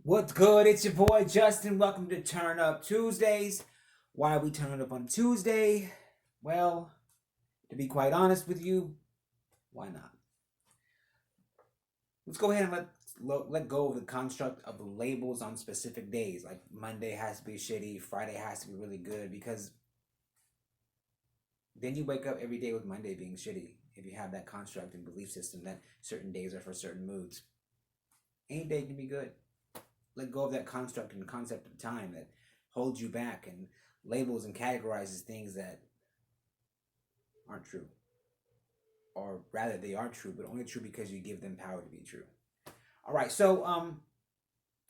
What's good? It's your boy Justin. Welcome to Turn Up Tuesdays. Why are we turning up on Tuesday? Well, to be quite honest with you, why not? Let's go ahead and let go of the construct of labels on specific days. Like Monday has to be shitty, Friday has to be really good, because then you wake up every day with Monday being shitty. If you have that construct and belief system that certain days are for certain moods, any day can be good. Let go of that construct and concept of time that holds you back and labels and categorizes things that aren't true. Or rather, they are true, but only true because you give them power to be true. All right, so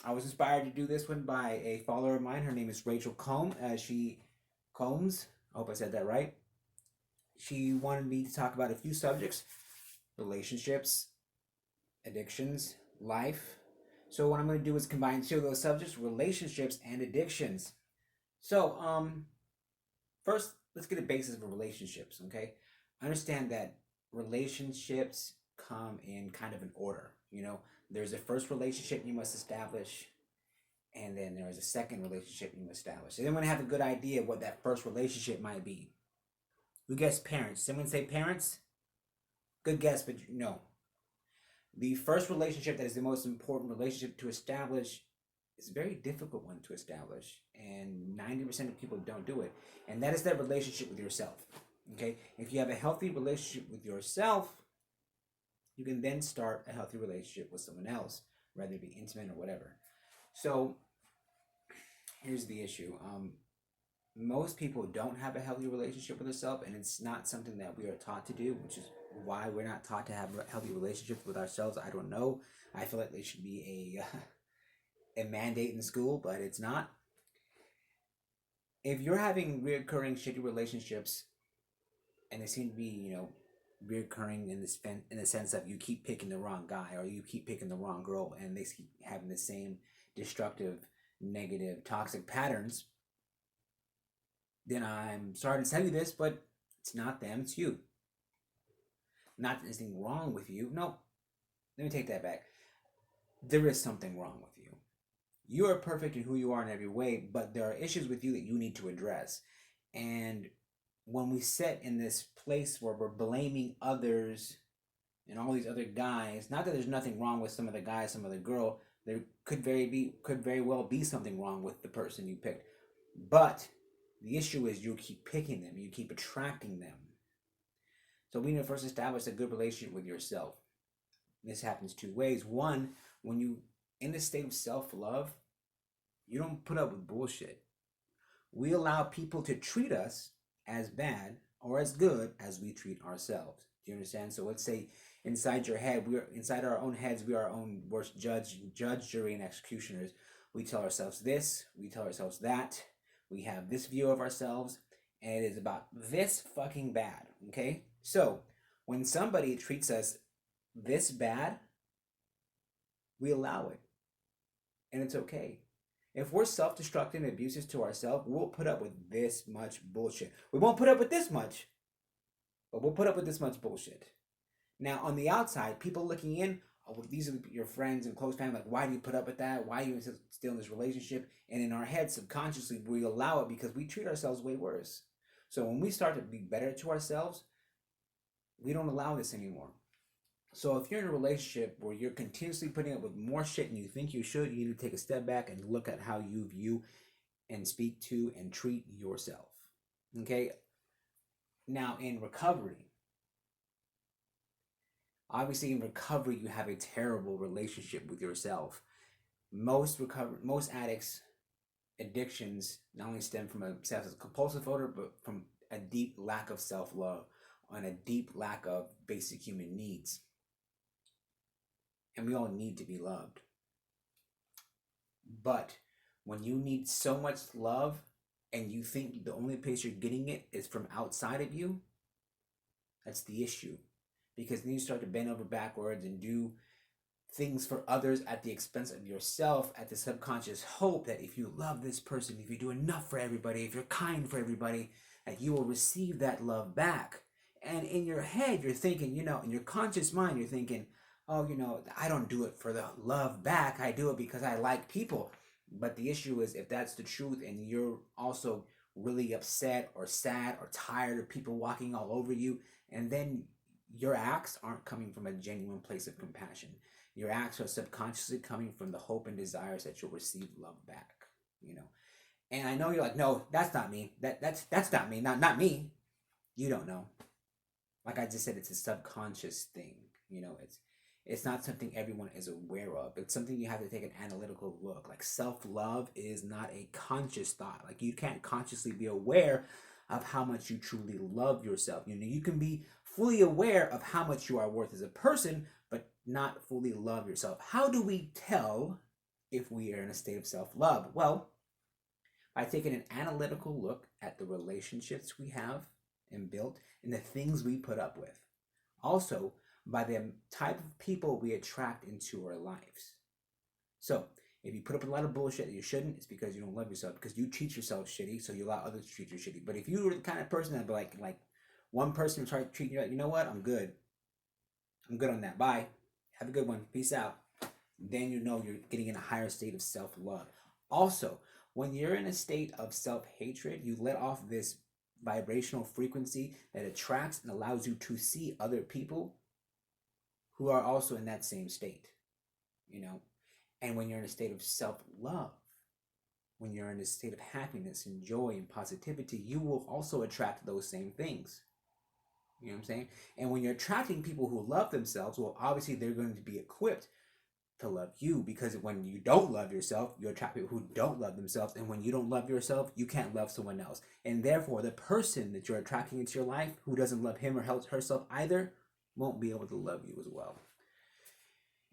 I was inspired to do this one by a follower of mine. Her name is Rachel Combs. I hope I said that right. She wanted me to talk about a few subjects: relationships, addictions, life. So what I'm going to do is combine two of those subjects: relationships and addictions. So first, let's get a basis of relationships. Okay, understand that relationships come in kind of an order. There's a first relationship you must establish, and then there's a second relationship you must establish. And then when I have a good idea of what that first relationship might be, who guess parents? Someone say parents? Good guess, but no. The first relationship that is the most important relationship to establish is a very difficult one to establish, and 90% of people don't do it. And that is that relationship with yourself. Okay? If you have a healthy relationship with yourself, you can then start a healthy relationship with someone else, whether it be intimate or whatever. So here's the issue. Most people don't have a healthy relationship with themselves, and it's not something that we are taught to do, which is why we're not taught to have healthy relationships with ourselves. I don't know. I feel like there should be a mandate in school, but it's not. If you're having reoccurring shitty relationships, and they seem to be, reoccurring in the sense that you keep picking the wrong guy or you keep picking the wrong girl, and they keep having the same destructive, negative, toxic patterns, then I'm sorry to tell you this, but it's not them, it's you. Not that there's anything wrong with you. No, let me take that back. There is something wrong with you. You are perfect in who you are in every way, but there are issues with you that you need to address. And when we sit in this place where we're blaming others and all these other guys, not that there's nothing wrong with some of the guys, some of the girl, there could very well be something wrong with the person you picked. But the issue is you keep picking them, you keep attracting them. So we need to first establish a good relationship with yourself. This happens two ways. One, when you in the state of self-love, you don't put up with bullshit. We allow people to treat us as bad or as good as we treat ourselves. Do you understand? So let's say inside your head, inside our own heads, we are our own worst judge, jury, and executioners. We tell ourselves this, we tell ourselves that, we have this view of ourselves, and it is about this fucking bad. Okay? So when somebody treats us this bad, we allow it. And it's okay. If we're self-destructive and abusive to ourselves, we'll put up with this much bullshit. We won't put up with this much, but we'll put up with this much bullshit. Now, on the outside, people looking in, oh, these are your friends and close family, like, why do you put up with that? Why are you still in this relationship? And in our heads, subconsciously, we allow it because we treat ourselves way worse. So when we start to be better to ourselves, we don't allow this anymore. So if you're in a relationship where you're continuously putting up with more shit than you think you should, you need to take a step back and look at how you view and speak to and treat yourself. Okay? Now, in recovery, obviously in recovery, you have a terrible relationship with yourself. Most addicts' addictions not only stem from a compulsive order, but from a deep lack of self-love and a deep lack of basic human needs. And we all need to be loved. But when you need so much love and you think the only place you're getting it is from outside of you, that's the issue. Because then you start to bend over backwards and do things for others at the expense of yourself, at the subconscious hope that if you love this person, if you do enough for everybody, if you're kind for everybody, that you will receive that love back. And in your head, you're thinking, in your conscious mind, you're thinking, oh, I don't do it for the love back. I do it because I like people. But the issue is, if that's the truth and you're also really upset or sad or tired of people walking all over you, and then your acts aren't coming from a genuine place of compassion. Your acts are subconsciously coming from the hope and desires that you'll receive love back, you know. And I know you're like, no, that's not me. That's not me. Not me. You don't know. Like I just said, it's a subconscious thing. It's not something everyone is aware of. It's something you have to take an analytical look. Like self-love is not a conscious thought. Like you can't consciously be aware of how much you truly love yourself. You can be fully aware of how much you are worth as a person, but not fully love yourself. How do we tell if we are in a state of self-love? Well, by taking an analytical look at the relationships we have and built and the things we put up with. Also, by the type of people we attract into our lives. So, if you put up a lot of bullshit that you shouldn't, it's because you don't love yourself, because you treat yourself shitty, so you allow others to treat you shitty. But if you were the kind of person that'd be like one person try to treat you like, you know what, I'm good. I'm good on that. Bye. Have a good one. Peace out. Then you know you're getting in a higher state of self-love. Also, when you're in a state of self-hatred, you let off this vibrational frequency that attracts and allows you to see other people who are also in that same state, you know. And when you're in a state of self-love, when you're in a state of happiness and joy and positivity, you will also attract those same things. You know what I'm saying? And when you're attracting people who love themselves, well, obviously they're going to be equipped to love you, because when you don't love yourself, you attract people who don't love themselves, and when you don't love yourself, you can't love someone else, and therefore the person that you're attracting into your life who doesn't love him or herself either won't be able to love you as well.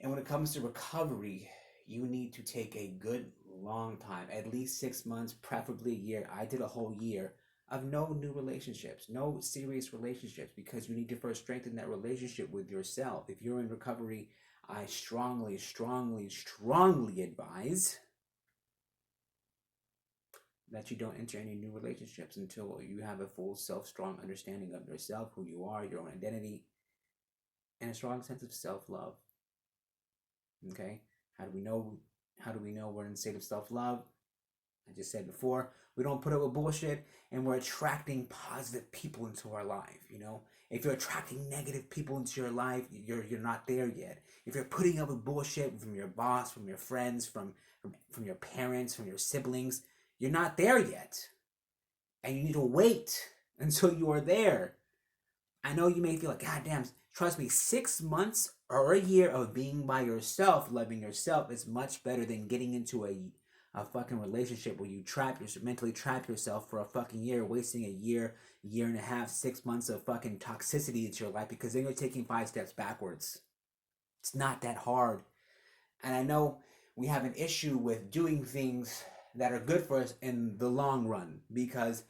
And when it comes to recovery, you need to take a good long time, at least 6 months, preferably a year. I did a whole year of no new relationships, no serious relationships, because you need to first strengthen that relationship with yourself. If you're in recovery, I strongly, strongly, strongly advise that you don't enter any new relationships until you have a full strong understanding of yourself, who you are, your own identity, and a strong sense of self-love. Okay? How do we know we're in a state of self-love? I just said before, we don't put up with bullshit, and we're attracting positive people into our life, you know? If you're attracting negative people into your life, you're not there yet. If you're putting up with bullshit from your boss, from your friends, from your parents, from your siblings, you're not there yet. And you need to wait until you are there. I know you may feel like, God damn, trust me, 6 months or a year of being by yourself, loving yourself, is much better than getting into a fucking relationship where you mentally trap yourself for a fucking year, wasting a year, year and a half, 6 months of fucking toxicity into your life, because then you're taking 5 steps backwards. It's not that hard. And I know we have an issue with doing things that are good for us in the long run, because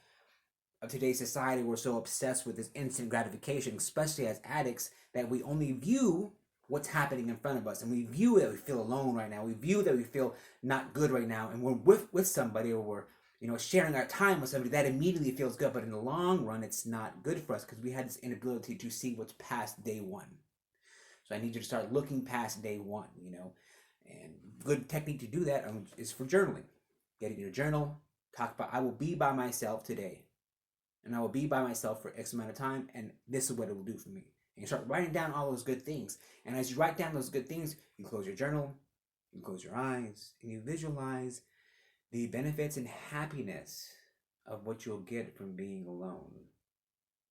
of today's society, we're so obsessed with this instant gratification, especially as addicts, that we only view what's happening in front of us, and we view that we feel alone right now. We view that we feel not good right now, and we're with somebody, or we're sharing our time with somebody, that immediately feels good. But in the long run, it's not good for us, because we had this inability to see what's past day one. So I need you to start looking past day one. And good technique to do that is for journaling. Getting your journal, talk about, I will be by myself today, and I will be by myself for X amount of time, and this is what it will do for me. And you start writing down all those good things. And as you write down those good things, you close your journal, you close your eyes, and you visualize the benefits and happiness of what you'll get from being alone.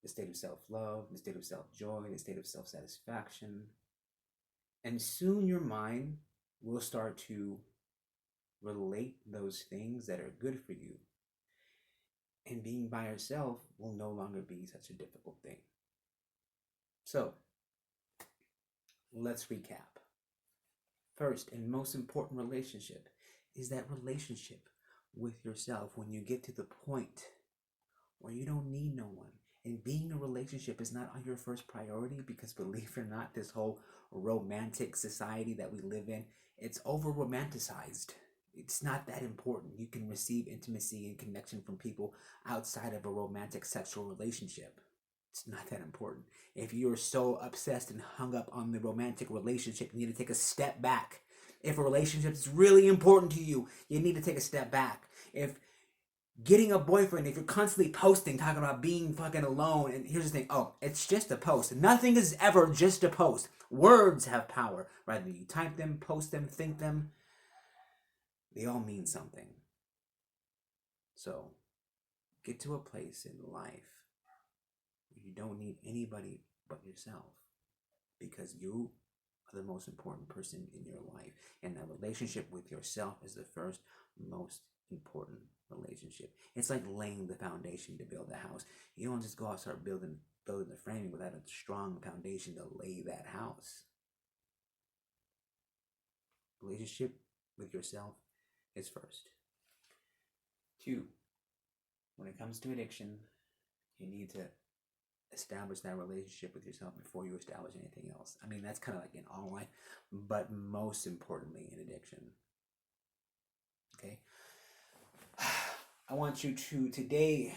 The state of self-love, the state of self-joy, the state of self-satisfaction. And soon your mind will start to relate those things that are good for you. And being by yourself will no longer be such a difficult thing. So, let's recap. First and most important relationship is that relationship with yourself. When you get to the point where you don't need no one, and being in a relationship is not on your first priority, because believe it or not, this whole romantic society that we live in, it's over romanticized. It's not that important. You can receive intimacy and connection from people outside of a romantic sexual relationship. It's not that important. If you're so obsessed and hung up on the romantic relationship, you need to take a step back. If a relationship is really important to you, you need to take a step back. If getting a boyfriend, if you're constantly posting, talking about being fucking alone, and here's the thing, oh, it's just a post. Nothing is ever just a post. Words have power. Whether you type them, post them, think them, they all mean something. So, get to a place in life where you don't need anybody but yourself, because you are the most important person in your life, and that relationship with yourself is the first most important relationship. It's like laying the foundation to build a house. You don't just go out and start building the framing without a strong foundation to lay that house. Relationship with yourself is first. 2, when it comes to addiction, you need to establish that relationship with yourself before you establish anything else. I mean, that's kind of like in all life, but most importantly in addiction. Okay? I want you to today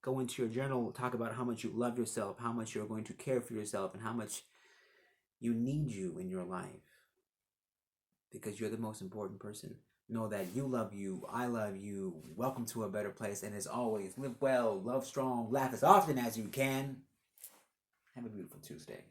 go into your journal, talk about how much you love yourself, how much you're going to care for yourself, and how much you need you in your life. Because you're the most important person. Know that you love you, I love you, welcome to a better place, and as always, live well, love strong, laugh as often as you can. Have a beautiful Tuesday.